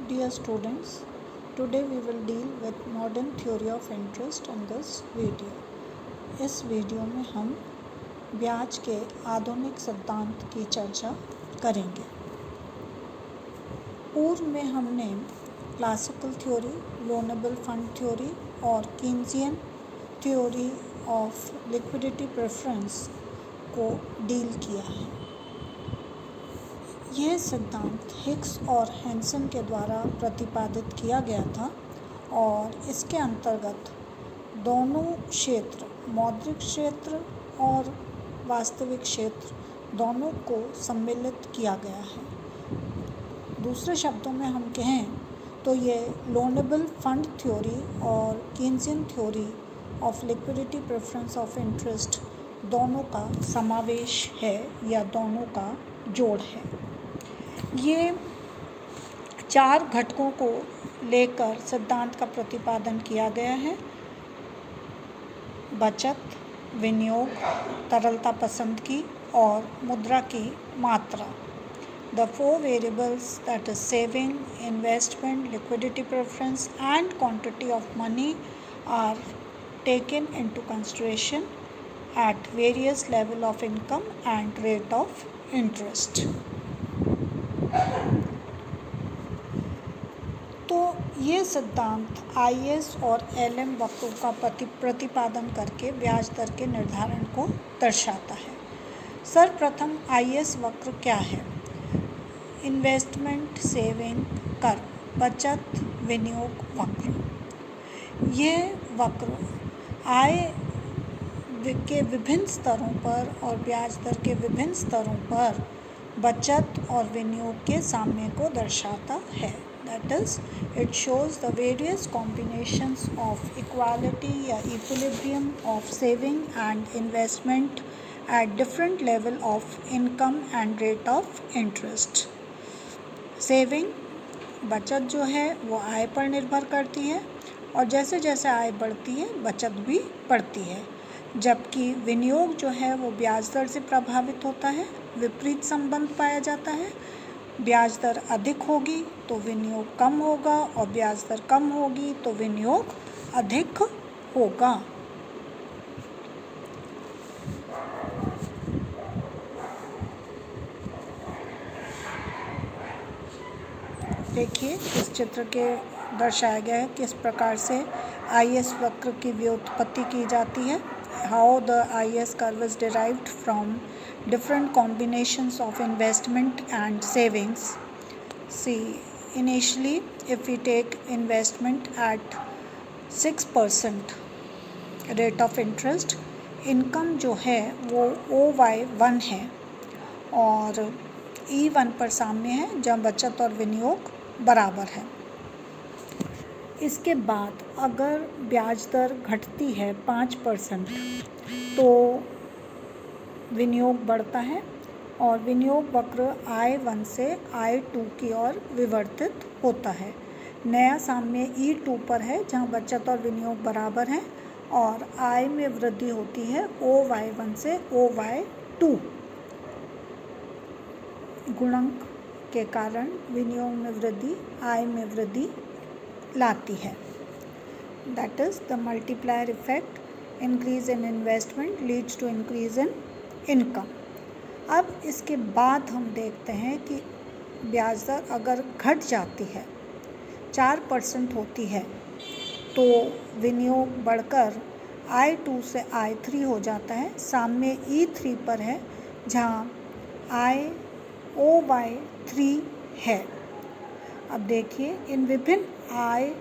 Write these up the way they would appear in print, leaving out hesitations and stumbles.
Dear students, today we will deal with modern theory of interest in this video. इस video में हम ब्याज के आधुनिक सिद्धांत की चर्चा करेंगे। पूर्व में हमने classical theory, loanable fund theory और Keynesian theory of liquidity preference को डील किया है। यह सिद्धांत हिग्स और हैंसन के द्वारा प्रतिपादित किया गया था और इसके अंतर्गत दोनों क्षेत्र, मौद्रिक क्षेत्र और वास्तविक क्षेत्र दोनों को सम्मिलित किया गया है। दूसरे शब्दों में हम कहें तो ये लोनेबल फंड थ्योरी और Keynesian theory of liquidity preference of interest दोनों का समावेश है या दोनों का जोड़ है। ये चार घटकों को लेकर सिद्धांत का प्रतिपादन किया गया है: बचत, विनियोग, तरलता पसंद की और मुद्रा की मात्रा। The four variables, that is saving, investment, liquidity preference and quantity of money are taken into consideration at various level of income and rate of interest. तो ये सिद्धांत आईएस और एलएम वक्रों का प्रतिपादन करके ब्याज दर के निर्धारण को दर्शाता है। सर्वप्रथम आईएस वक्र क्या है? इन्वेस्टमेंट, सेविंग कर्व, बचत, विनियोग वक्र। यह वक्र आय के विभिन्न स्तरों पर और ब्याज दर के विभिन्न स्तरों पर बचत और विनियोग के साम्य को दर्शाता है। That is, it shows the various combinations of equality या equilibrium of saving and investment at different level of income and rate of interest. Saving, बचत जो है वो आय पर निर्भर करती है और जैसे जैसे आय बढ़ती है बचत भी बढ़ती है, जबकि विनियोग जो है वो ब्याज दर से प्रभावित होता है। विपरीत संबंध पाया जाता है, ब्याज दर अधिक होगी तो विनियोग कम होगा और ब्याज दर कम होगी तो विनियोग अधिक होगा। देखिए इस चित्र के दर्शाया गया है किस प्रकार से आईएस वक्र की व्युत्पत्ति की जाती है। How the IS curve is derived from different combinations of investment and savings. See, initially if we take investment at 6% rate of interest, income जो है वो OY1 है और E1 पर साम्य है जहाँ बचत और विनियोग बराबर है। इसके बाद अगर ब्याज दर घटती है 5% तो विनियोग बढ़ता है और विनियोग वक्र I1 से I2 की ओर विवर्तित होता है। नया साम्य E2 पर है जहाँ बचत और विनियोग बराबर हैं और आय में वृद्धि होती है OY1 से OY2। गुणक के कारण विनियोग में वृद्धि आय में वृद्धि लाती है। That is, the multiplier effect, increase in investment leads to increase in income. अब इसके बाद हम देखते हैं कि ब्याज दर अगर घट जाती है, 4% होती है, तो विनियोग बढ़कर I2 से I3 हो जाता है। साम्य E3 पर है जहाँ I OY3 है। अब देखिए इन विभिन्न आय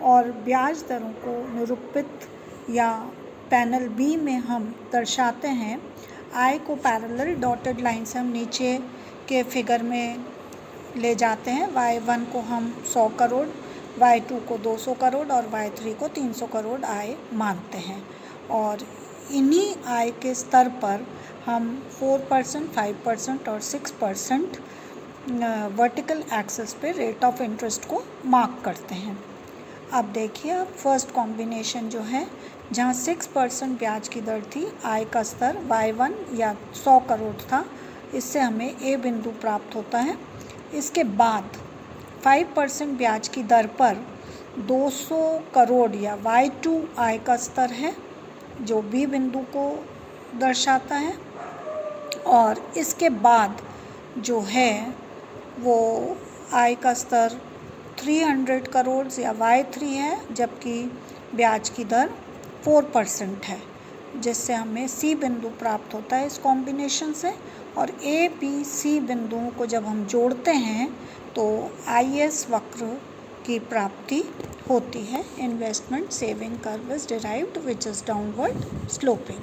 और ब्याज दरों को निरूपित या पैनल बी में हम दर्शाते हैं। आय को पैरेलल डॉटेड लाइन से हम नीचे के फिगर में ले जाते हैं। Y1 को हम 100 करोड़, Y2 को 200 करोड़ और Y3 को 300 करोड़ आय मानते हैं और इन्हीं आय के स्तर पर हम 4%, 5% और 6% वर्टिकल एक्सिस पे रेट ऑफ इंटरेस्ट को मार्क करते हैं। अब देखिए अब फर्स्ट कॉम्बिनेशन जो है जहाँ 6% ब्याज की दर थी, आय का स्तर Y1 या 100 करोड़ था, इससे हमें ए बिंदु प्राप्त होता है। इसके बाद 5% ब्याज की दर पर 200 करोड़ या Y2 आय का स्तर है, जो B बिंदु को दर्शाता है। और इसके बाद जो है वो आय का स्तर 300 करोड़ या Y3 है, जबकि ब्याज की दर 4% है, जिससे हमें C बिंदु प्राप्त होता है इस कॉम्बिनेशन से। और A, B, C बिंदुओं को जब हम जोड़ते हैं तो IS वक्र की प्राप्ति होती है। Investment saving curve is derived which is downward sloping.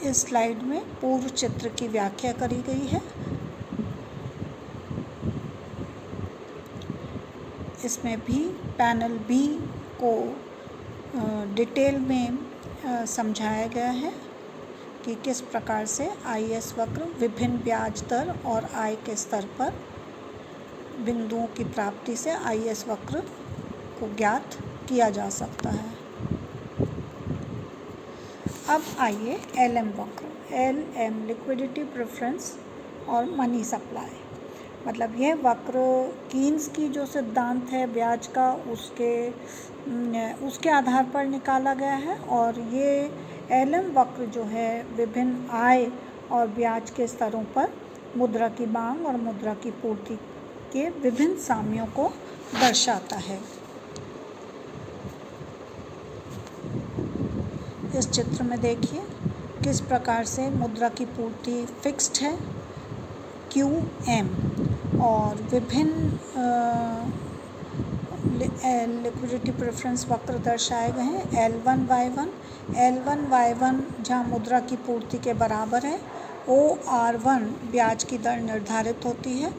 इस स्लाइड में पूर्व चित्र की व्याख्या करी गई है। इसमें भी पैनल B को डिटेल में समझाया गया है कि किस प्रकार से IS वक्र विभिन्न ब्याज दर और आय के स्तर पर बिंदुओं की प्राप्ति से IS वक्र को ज्ञात किया जा सकता है। अब आइए LM वक्र, LM लिक्विडिटी प्रेफरेंस और मनी सप्लाई, मतलब यह वक्र कीन्स की जो सिद्धांत है ब्याज का उसके आधार पर निकाला गया है। और ये LM वक्र जो है विभिन्न आय और ब्याज के स्तरों पर मुद्रा की मांग और मुद्रा की पूर्ति के विभिन्न साम्यों को दर्शाता है। इस चित्र में देखिए किस प्रकार से मुद्रा की पूर्ति फिक्स्ड है QM, और विभिन्न लिक्विडिटी प्रेफरेंस वक्र दर्शाए गए हैं। L1Y1 जहाँ मुद्रा की पूर्ति के बराबर है, OR1 ब्याज की दर निर्धारित होती है।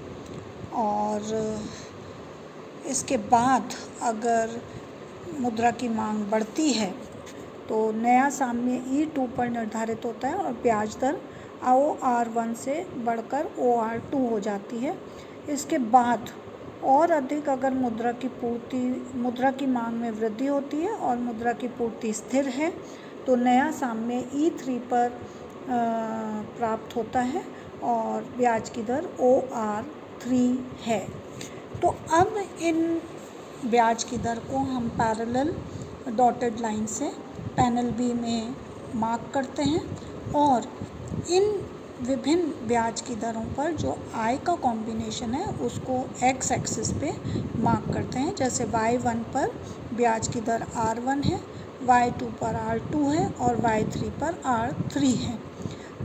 और इसके बाद अगर मुद्रा की मांग बढ़ती है तो नया साम्य E2 पर निर्धारित होता है और ब्याज दर OR1 से बढ़कर OR2 हो जाती है। इसके बाद और अधिक अगर मुद्रा की मांग में वृद्धि होती है और मुद्रा की पूर्ति स्थिर है तो नया साम्य E3 पर प्राप्त होता है और ब्याज की दर OR3 है। तो अब इन ब्याज की दर को हम पैरेलल डॉटेड लाइन से पैनल B में मार्क करते हैं और इन विभिन्न ब्याज की दरों पर जो आय का कॉम्बिनेशन है उसको एक्स एक्सिस पे मार्क करते हैं। जैसे Y1 पर ब्याज की दर R1 है, Y2 पर R2 है और Y3 पर R3 है,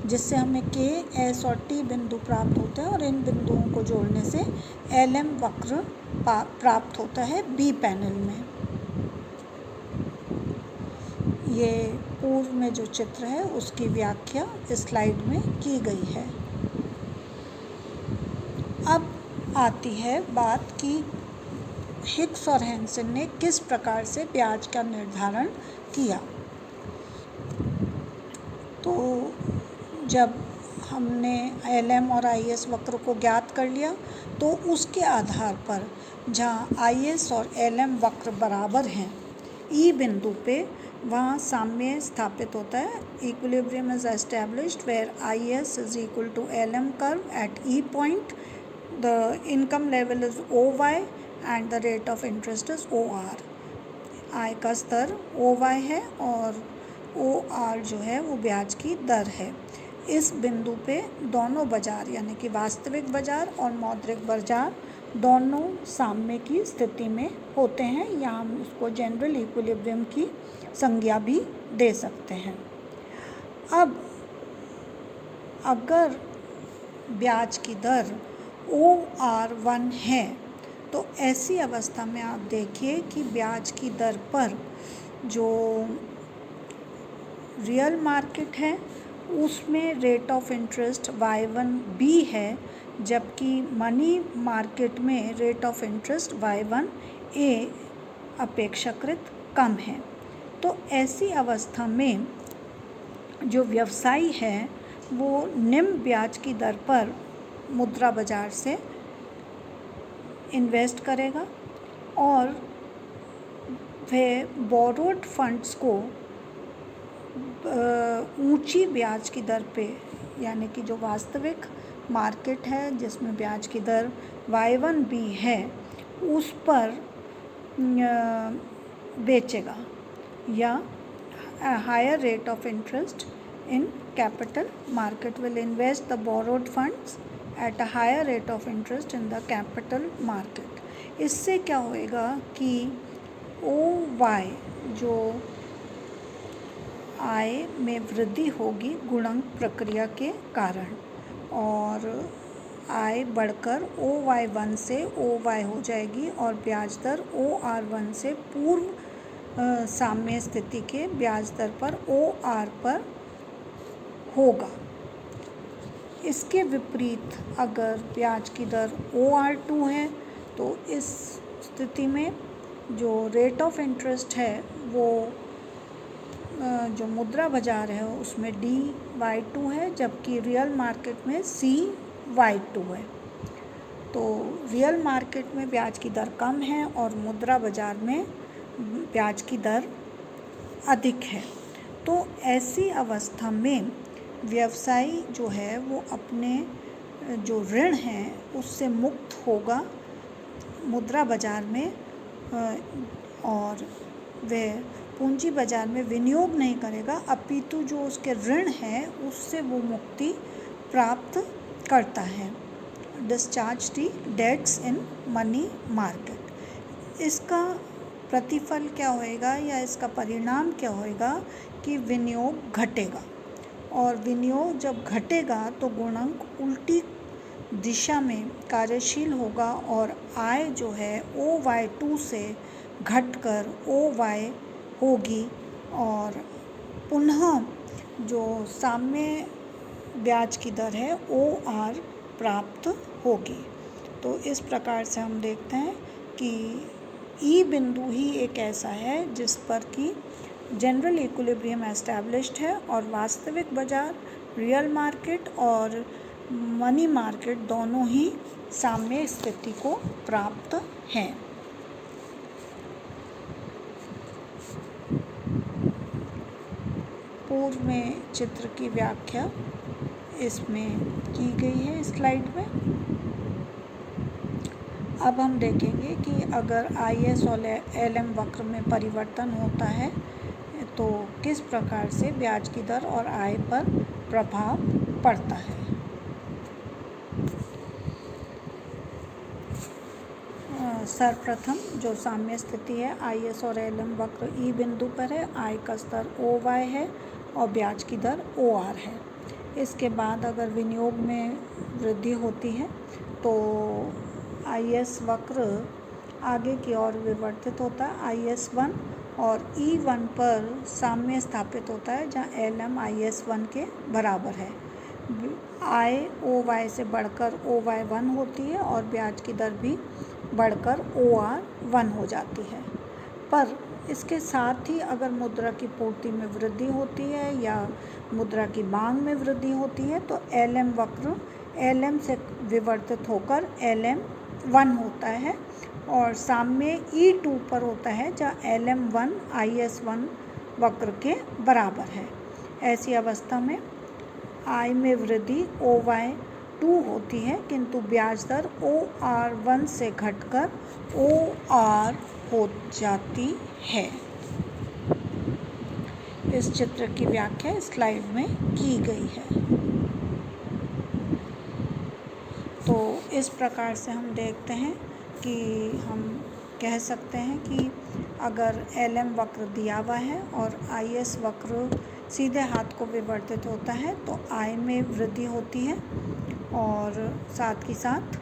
जिससे हमें K, S और T बिंदु प्राप्त होते हैं। और इन बिंदुओं को जोड़ने से LM वक्र प्राप्त होता है B पैनल में। ये पूर्व में जो चित्र है उसकी व्याख्या इस स्लाइड में की गई है। अब आती है बात कि हिक्स और हैंसन ने किस प्रकार से ब्याज का निर्धारण किया। तो जब हमने LM और IS वक्र को ज्ञात कर लिया तो उसके आधार पर जहाँ IS और LM वक्र बराबर हैं E बिंदु पे, वहाँ साम्य स्थापित होता है। Equilibrium is established where IS is equal to LM curve at E point, the income level is OY and the rate of interest is OR। आय का स्तर OY है और OR जो है वो ब्याज की दर है। इस बिंदु पे दोनों बाजार यानी कि वास्तविक बाजार और मौद्रिक बाजार दोनों साम्य की स्थिति में होते हैं, या हम उसको जनरल इक्विलिब्रियम की संज्ञा भी दे सकते हैं। अब अगर ब्याज की दर OR1 है तो ऐसी अवस्था में आप देखिए कि ब्याज की दर पर जो रियल मार्केट है उसमें रेट ऑफ इंटरेस्ट Y1B है, जबकि मनी मार्केट में रेट ऑफ इंटरेस्ट Y1A अपेक्षाकृत कम है। तो ऐसी अवस्था में जो व्यवसायी है वो निम्न ब्याज की दर पर मुद्रा बाजार से इन्वेस्ट करेगा और वह बोरोड फंड्स को ऊंची ब्याज की दर पे, यानी कि जो वास्तविक मार्केट है जिसमें ब्याज की दर Y1B है उस पर बेचेगा, या higher rate of interest in capital market will invest the borrowed funds at a higher rate of interest in the capital market. इससे क्या होएगा कि OY जो आय में वृद्धि होगी गुणक प्रक्रिया के कारण, और आय बढ़कर OY1 से OY हो जाएगी और ब्याज दर OR1 से पूर्व साम्य स्थिति के ब्याज दर पर OR पर होगा। इसके विपरीत अगर ब्याज की दर OR2 है तो इस स्थिति में जो रेट ऑफ इंटरेस्ट है वो जो मुद्रा बाजार है उसमें DY2 है, जबकि रियल मार्केट में CY2 है। तो रियल मार्केट में ब्याज की दर कम है और मुद्रा बाजार में ब्याज की दर अधिक है। तो ऐसी अवस्था में व्यवसायी जो है वो अपने जो ऋण हैं उससे मुक्त होगा मुद्रा बाजार में, और वह पूंजी बाजार में विनियोग नहीं करेगा, अपितु जो उसके ऋण है उससे वो मुक्ति प्राप्त करता है। Discharge the debts in money market. इसका प्रतिफल क्या होएगा या इसका परिणाम क्या होएगा कि विनियोग घटेगा, और विनियोग जब घटेगा तो गुणक उल्टी दिशा में कार्यशील होगा और आय जो है OY2 से घटकर OY होगी और पुनः जो साम्य ब्याज की दर है OR प्राप्त होगी। तो इस प्रकार से हम देखते हैं कि E बिंदु ही एक ऐसा है जिस पर कि जनरल इक्विलिब्रियम एस्टैब्लिश्ड है और वास्तविक बाजार, रियल मार्केट और मनी मार्केट दोनों ही साम्य स्थिति को प्राप्त हैं। पूर्व में चित्र की व्याख्या इसमें की गई है स्लाइड में। अब हम देखेंगे कि अगर IS और LM वक्र में परिवर्तन होता है तो किस प्रकार से ब्याज की दर और आय पर प्रभाव पड़ता है। सर्वप्रथम जो साम्य स्थिति है IS और LM वक्र E बिंदु पर है, आय का स्तर OY है और ब्याज की दर OR है। इसके बाद अगर विनियोग में वृद्धि होती है तो IS वक्र आगे की ओर विवर्तित होता है IS1 और E1 पर साम्य स्थापित होता है जहाँ LM IS1 के बराबर है। आय OY से बढ़कर OY1 होती है और ब्याज की दर भी बढ़कर OR1 हो जाती है। पर इसके साथ ही अगर मुद्रा की पूर्ति में वृद्धि होती है या मुद्रा की मांग में वृद्धि होती है तो LM वक्र LM से विवर्तित होकर LM1 होता है और साम्य E2 पर होता है जहाँ LM1 IS1 वक्र के बराबर है। ऐसी अवस्था में आय में वृद्धि OY2 होती है किंतु ब्याज दर OR1 से घटकर OR हो जाती है। इस चित्र की व्याख्या स्लाइड में की गई है। तो इस प्रकार से हम देखते हैं कि हम कह सकते हैं कि अगर LM वक्र दिया हुआ है और IS वक्र सीधे हाथ को विवर्तित होता है तो आय में वृद्धि होती है और साथ ही साथ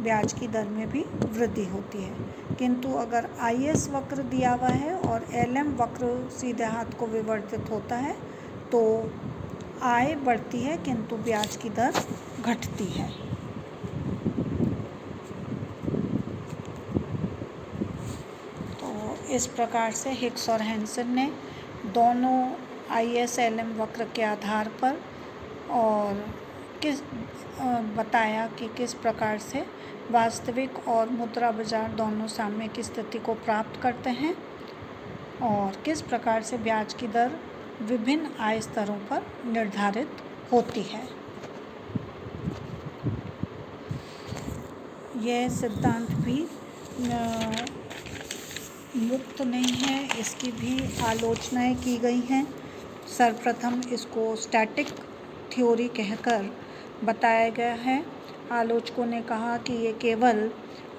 ब्याज की दर में भी वृद्धि होती है। किंतु अगर IS वक्र दिया हुआ है और LM वक्र सीधे हाथ को विवर्तित होता है तो आय बढ़ती है किंतु ब्याज की दर घटती है। तो इस प्रकार से हिक्स और हैंसन ने दोनों IS LM वक्र के आधार पर और बताया कि किस प्रकार से वास्तविक और मुद्रा बाजार दोनों साम्य की स्थिति को प्राप्त करते हैं और किस प्रकार से ब्याज की दर विभिन्न आय स्तरों पर निर्धारित होती है। यह सिद्धांत भी मुक्त नहीं है, इसकी भी आलोचनाएं की गई हैं। सर्वप्रथम इसको स्टैटिक थ्योरी कहकर बताया गया है। आलोचकों ने कहा कि ये केवल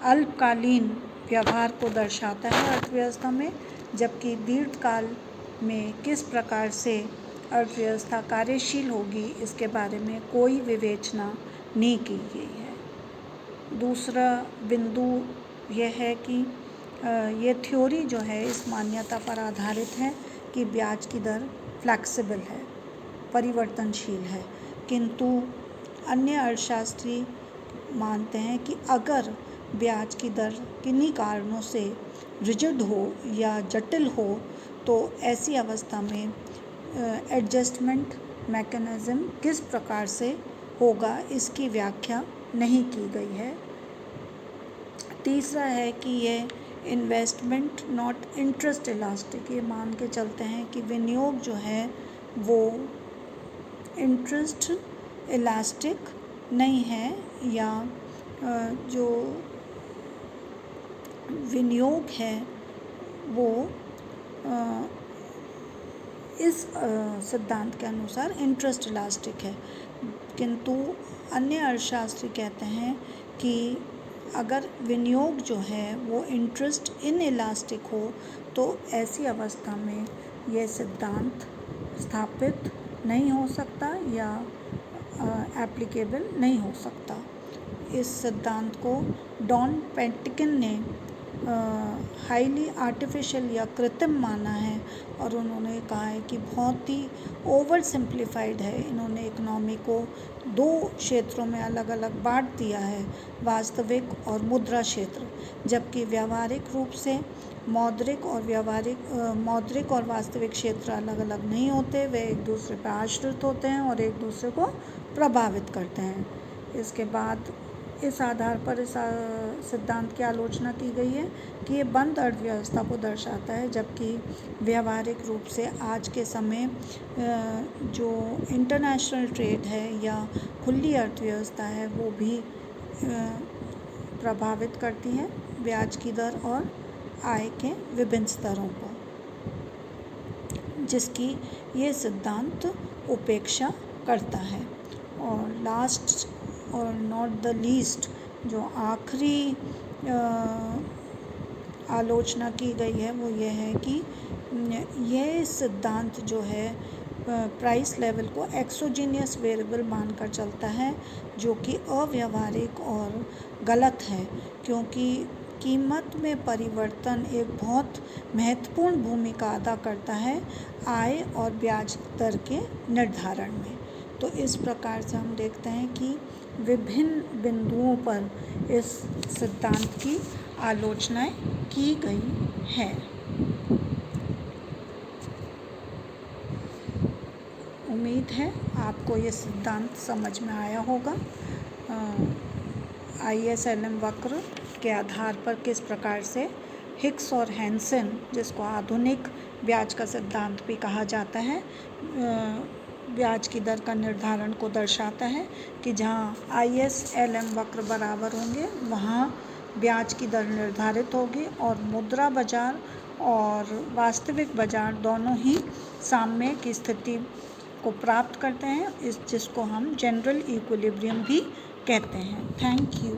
अल्पकालीन व्यवहार को दर्शाता है अर्थव्यवस्था में, जबकि दीर्घकाल में किस प्रकार से अर्थव्यवस्था कार्यशील होगी इसके बारे में कोई विवेचना नहीं की गई है। दूसरा बिंदु यह है कि ये थ्योरी जो है इस मान्यता पर आधारित है कि ब्याज की दर फ्लैक्सिबल है, परिवर्तनशील है, किंतु अन्य अर्थशास्त्री मानते हैं कि अगर ब्याज की दर किन्हीं कारणों से रिजिड हो या जटिल हो तो ऐसी अवस्था में एडजस्टमेंट मैकेनिज़्म किस प्रकार से होगा इसकी व्याख्या नहीं की गई है। तीसरा है कि ये इन्वेस्टमेंट नॉट इंटरेस्ट इलास्टिक, ये मान के चलते हैं कि विनियोग जो है वो इंटरेस्ट इलास्टिक नहीं है, या जो विनियोग है वो इस सिद्धांत के अनुसार इंटरेस्ट इलास्टिक है। किंतु अन्य अर्थशास्त्री कहते हैं कि अगर विनियोग जो है वो इंटरेस्ट इन इलास्टिक हो तो ऐसी अवस्था में यह सिद्धांत स्थापित नहीं हो सकता या एप्लीकेबल नहीं हो सकता। इस सिद्धांत को डॉन पेंटिकन ने हाईली आर्टिफिशियल या कृत्रिम माना है, और उन्होंने कहा है कि बहुत ही ओवर सिंप्लीफाइड है। इन्होंने इकोनॉमी को दो क्षेत्रों में अलग अलग बांट दिया है, वास्तविक और मुद्रा क्षेत्र, जबकि व्यावहारिक रूप से मौद्रिक और वास्तविक क्षेत्र अलग अलग नहीं होते, वे एक दूसरे पर आश्रित होते हैं और एक दूसरे को प्रभावित करते हैं। इसके बाद इस आधार पर इस सिद्धांत की आलोचना की गई है कि ये बंद अर्थव्यवस्था को दर्शाता है, जबकि व्यावहारिक रूप से आज के समय जो इंटरनेशनल ट्रेड है या खुली अर्थव्यवस्था है वो भी प्रभावित करती है ब्याज की दर और आय के विभिन्न स्तरों को, जिसकी ये सिद्धांत उपेक्षा करता है। और लास्ट और नॉट द लीस्ट, जो आखिरी आलोचना की गई है वो ये है कि यह सिद्धांत जो है प्राइस लेवल को एक्सोजीनियस वेरिएबल मानकर चलता है, जो कि अव्यावहारिक और गलत है, क्योंकि कीमत में परिवर्तन एक बहुत महत्वपूर्ण भूमिका अदा करता है आय और ब्याज दर के निर्धारण में। तो इस प्रकार से हम देखते हैं कि विभिन्न बिंदुओं पर इस सिद्धांत की आलोचनाएं की गई है। उम्मीद है आपको ये सिद्धांत समझ में आया होगा। ISLM वक्र के आधार पर किस प्रकार से हिक्स और हैंसन, जिसको आधुनिक ब्याज का सिद्धांत भी कहा जाता है, ब्याज की दर का निर्धारण को दर्शाता है कि जहाँ ISLM वक्र बराबर होंगे वहाँ ब्याज की दर निर्धारित होगी और मुद्रा बाजार और वास्तविक बाजार दोनों ही साम्य की स्थिति को प्राप्त करते हैं, जिसको हम जनरल इक्विलिब्रियम भी कहते हैं। Thank you.